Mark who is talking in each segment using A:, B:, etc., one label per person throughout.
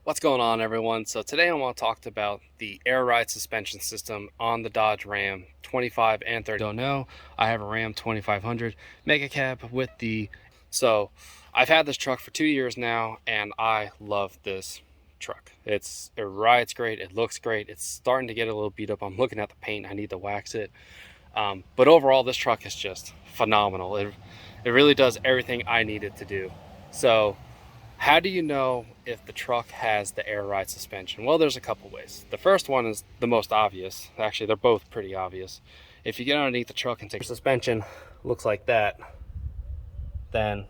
A: What's going on, everyone? So today I want to talk about the air ride suspension system on the Dodge Ram 25 and 30. Don't know, I have a Ram 2500 Mega Cab with the... So I've had this truck for 2 years now and I love this truck. It rides great, it looks great, it's starting to get a little beat up. I'm looking at the paint, I need to wax it. But overall this truck is just phenomenal. It really does everything I need it to do. So how do you know if the truck has the air ride suspension? Well, there's a couple ways. The first one is the most obvious. Actually, they're both pretty obvious. If you get underneath the truck and take the suspension, looks like that, then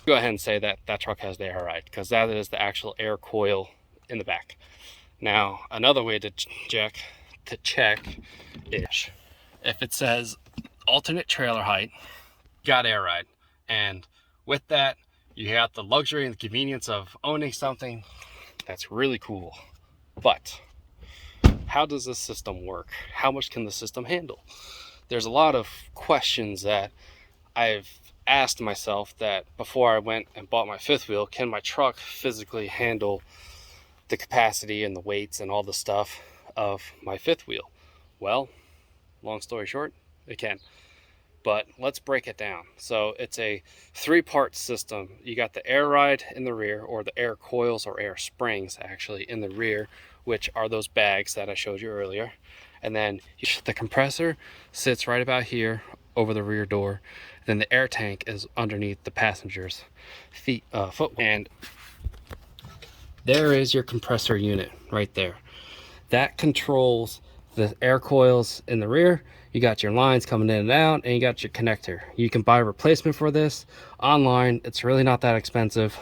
A: go ahead and say that that truck has the air ride, because that is the actual air coil in the back. Now, another way to check is if it says alternate trailer height, got air ride, and with that, you have the luxury and the convenience of owning something that's really cool. But how does this system work? How much can the system handle? There's a lot of questions that I've asked myself that before I went and bought my fifth wheel. Can my truck physically handle the capacity and the weights and all the stuff of my fifth wheel? Well, long story short, it can. But let's break it down. So it's a three-part system. You got the air ride in the rear, or the air coils or air springs actually in the rear, which are those bags that I showed you earlier. And then the compressor sits right about here over the rear door. Then the air tank is underneath the passenger's foot. And there is your compressor unit right there. That controls the air coils in the rear. You got your lines coming in and out, and you got your connector. You can buy a replacement for this online. It's really not that expensive.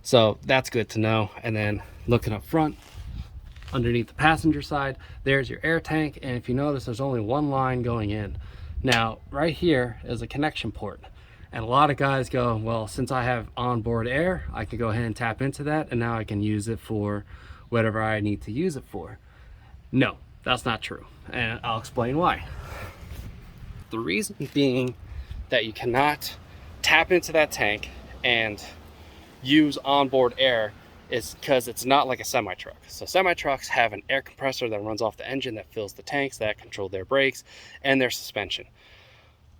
A: So that's good to know. And then looking up front, underneath the passenger side, there's your air tank. And if you notice, there's only one line going in. Now, right here is a connection port. And a lot of guys go, well, since I have onboard air, I can go ahead and tap into that, and now I can use it for whatever I need to use it for. No, that's not true, and I'll explain why. The reason being that you cannot tap into that tank and use onboard air is because it's not like a semi-truck. So semi-trucks have an air compressor that runs off the engine that fills the tanks, that control their brakes and their suspension.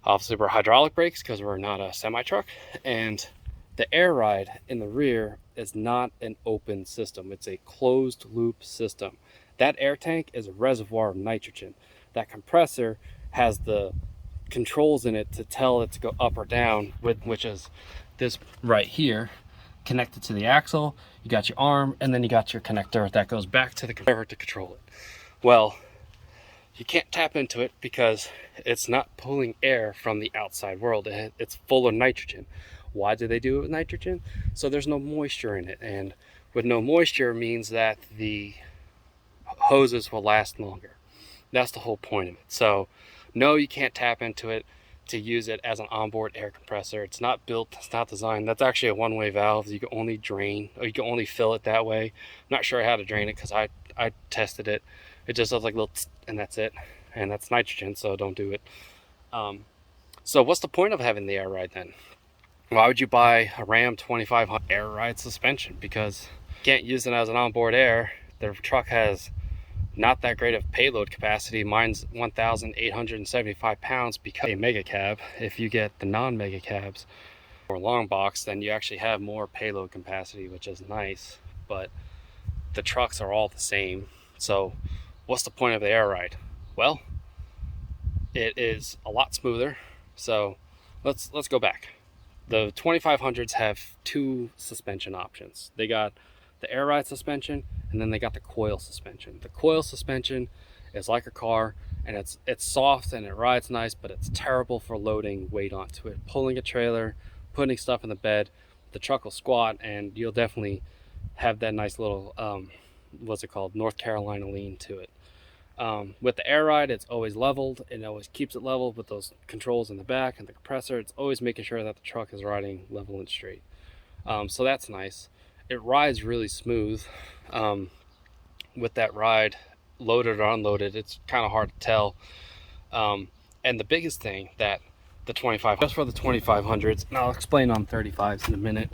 A: Obviously we're hydraulic brakes because we're not a semi-truck, and the air ride in the rear is not an open system. It's a closed loop system. That air tank is a reservoir of nitrogen. That compressor has the controls in it to tell it to go up or down, which is this right here, connected to the axle. You got your arm, and then you got your connector that goes back to the compressor to control it. Well, you can't tap into it because it's not pulling air from the outside world. It's full of nitrogen. Why do they do it with nitrogen? So there's no moisture in it, and with no moisture means that the hoses will last longer. That's the whole point of it. So no, you can't tap into it to use it as an onboard air compressor. It's not built, it's not designed. That's actually a one-way valve. You can only drain, or you can only fill it that way. I'm not sure how to drain it because I tested it. It just does like a little tss, and that's it. And that's nitrogen, so don't do it. So what's the point of having the air ride then? Why would you buy a Ram 2500 air ride suspension? Because you can't use it as an onboard air. The truck has not that great of payload capacity. Mine's 1,875 pounds because a mega cab. If you get the non-mega cabs or long box, then you actually have more payload capacity, which is nice, but the trucks are all the same. So what's the point of the air ride? Well, it is a lot smoother. So let's go back. The 2500s have two suspension options. They got the air ride suspension, and then they got the coil suspension. The coil suspension is like a car, and it's soft and it rides nice, but it's terrible for loading weight onto it. Pulling a trailer, putting stuff in the bed, the truck will squat, and you'll definitely have that nice little what's it called, North Carolina lean to it. With the air ride, it's always leveled, and it always keeps it level with those controls in the back and the compressor. It's always making sure that the truck is riding level and straight. So that's nice. It rides really smooth. With that ride, loaded or unloaded, it's kind of hard to tell. And the biggest thing that just for the 2500s, and I'll explain on 35s in a minute,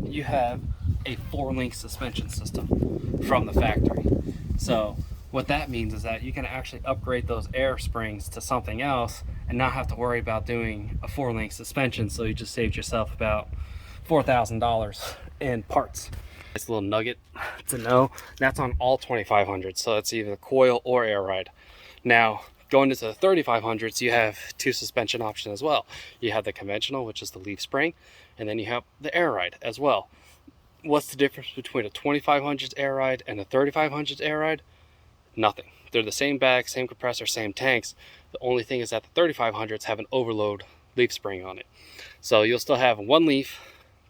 A: you have a 4-link suspension system from the factory. So what that means is that you can actually upgrade those air springs to something else and not have to worry about doing a 4-link suspension. So you just saved yourself about $4,000 in parts. Nice little nugget to know. That's on all 2500s, so that's either coil or air ride. Now going into the 3500s, you have 2 suspension options as well. You have the conventional, which is the leaf spring, and then you have the air ride as well. What's the difference between a 2500s air ride and a 3500s air ride? Nothing. They're the same bag, same compressor, same tanks. The only thing is that the 3500s have an overload leaf spring on it. So you'll still have one leaf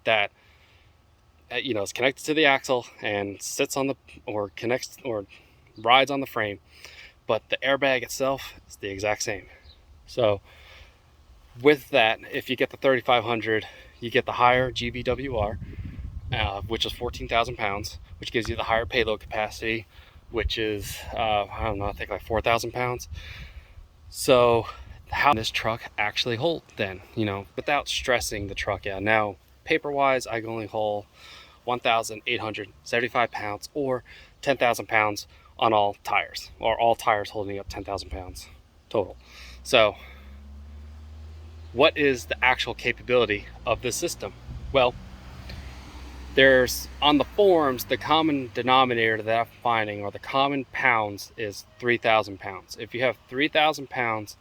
A: that is connected to the axle and sits on the, or connects or rides on the frame, but the airbag itself is the exact same. So with that, if you get the 3500, you get the higher GVWR, which is 14,000 pounds, which gives you the higher payload capacity, which is I don't know, I think like 4,000 pounds. So how can this truck actually hold then, without stressing the truck out? Now paper wise, I can only haul 1,875 pounds or 10,000 pounds on all tires, or all tires holding up 10,000 pounds total. So what is the actual capability of this system? Well, there's on the forums, the common denominator that I'm finding, or the common pounds, is 3,000 pounds. If you have 3,000 pounds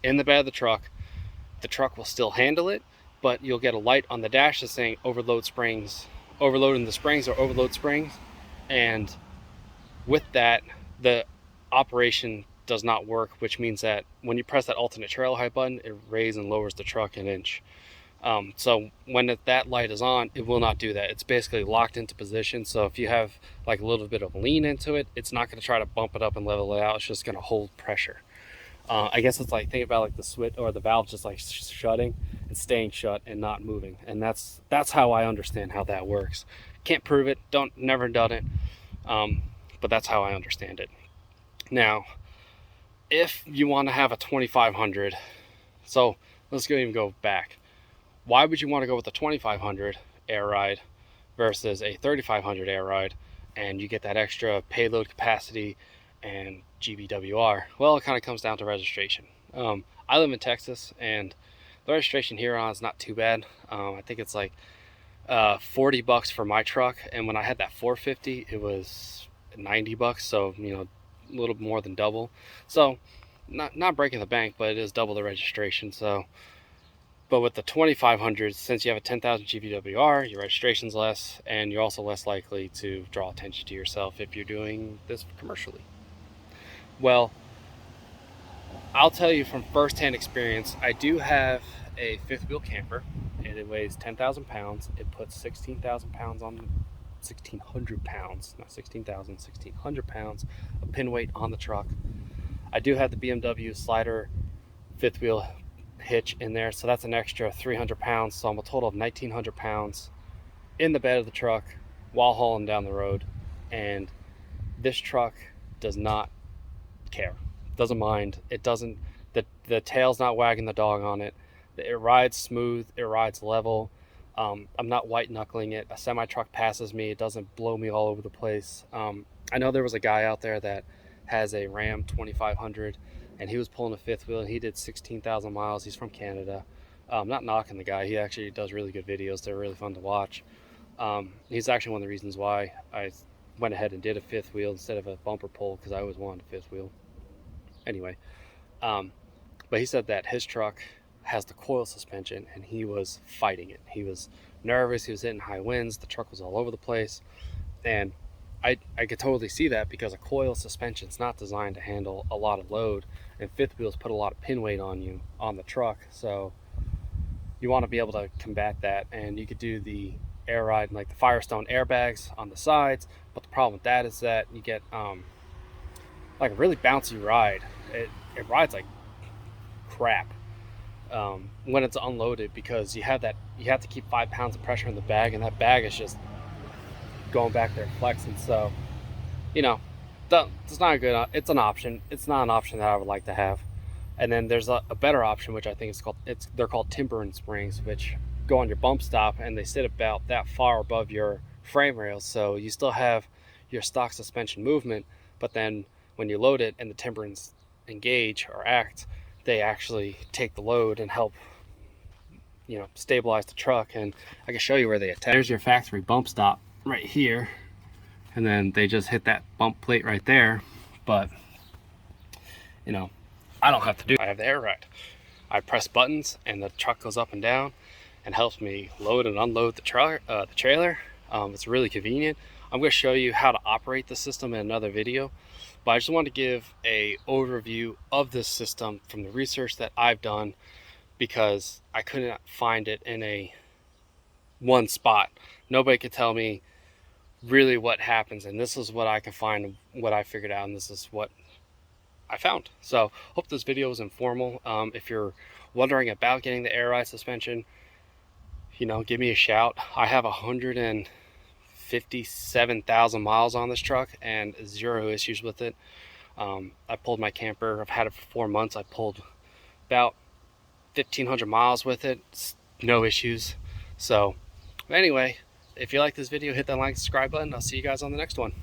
A: in the bed of the truck will still handle it, but you'll get a light on the dash that's saying overload springs, overloading the springs or overload springs. And with that, the operation does not work, which means that when you press that alternate trail height button, it raises and lowers the truck an inch. So when that light is on, it will not do that. It's basically locked into position. So if you have like a little bit of lean into it, it's not going to try to bump it up and level it out. It's just going to hold pressure. I guess it's like, think about like the switch or the valve just like shutting and staying shut and not moving. And that's how I understand how that works. Can't prove it, never done it, but that's how I understand it. Now, if you want to have a 2500, so let's even go back. Why would you want to go with a 2500 air ride versus a 3500 air ride, and you get that extra payload capacity and GVWR? Well, it kind of comes down to registration. I live in Texas, and the registration here on is not too bad. I think it's like $40 for my truck, and when I had that 450, it was $90. So a little more than double. So not breaking the bank, but it is double the registration. So, but with the 2500s, since you have a 10,000 GVWR, your registration's less, and you're also less likely to draw attention to yourself if you're doing this commercially. Well, I'll tell you from first-hand experience, I do have a fifth wheel camper, and it weighs 10,000 pounds. It puts 16,000 pounds on, 1,600 pounds, not 16,000, 1,600 pounds of pin weight on the truck. I do have the BMW slider fifth wheel hitch in there, so that's an extra 300 pounds. So I'm a total of 1,900 pounds in the bed of the truck while hauling down the road. And this truck does not care, doesn't mind. It doesn't, the tail's not wagging the dog on it. It rides smooth, it rides level. I'm not white knuckling it. A semi truck passes me, it doesn't blow me all over the place. I know there was a guy out there that has a Ram 2500, and he was pulling a fifth wheel, and he did 16,000 miles. He's from Canada. Not knocking the guy, he actually does really good videos. They're really fun to watch. He's actually one of the reasons why I went ahead and did a fifth wheel instead of a bumper pull, because I always wanted a fifth wheel. Anyway, but he said that his truck has the coil suspension, and he was fighting it. He was nervous, he was hitting high winds, the truck was all over the place, and I could totally see that, because a coil suspension is not designed to handle a lot of load, and fifth wheels put a lot of pin weight on you on the truck. So you want to be able to combat that, and you could do the air ride and like the Firestone airbags on the sides. But the problem with that is that you get like a really bouncy ride. It rides like crap when it's unloaded, because you have to keep 5 pounds of pressure in the bag, and that bag is just going back there flexing. So it's not a good, it's an option. It's not an option that I would like to have. And then there's a better option, which I think is they're called timber and springs, which go on your bump stop, and they sit about that far above your frame rails, so you still have your stock suspension movement, but then when you load it and the timberings engage or act, they actually take the load and help, you know, stabilize the truck. And I can show you where they attach. There's your factory bump stop right here, and then they just hit that bump plate right there. But you know, I don't have to do it. I have the air ride. I press buttons and the truck goes up and down and helps me load and unload the trailer. It's really convenient. I'm going to show you how to operate the system in another video, but I just want to give a overview of this system from the research that I've done, because I couldn't find it in a one spot. Nobody could tell me really what happens, and this is what I can find, what I figured out, and this is what I found. So hope this video was informal. If you're wondering about getting the air ride suspension, you know, give me a shout. I have 157,000 miles on this truck and 0 issues with it. I pulled my camper. I've had it for 4 months. I pulled about 1,500 miles with it. No issues. So anyway, if you like this video, hit that like, subscribe button. I'll see you guys on the next one.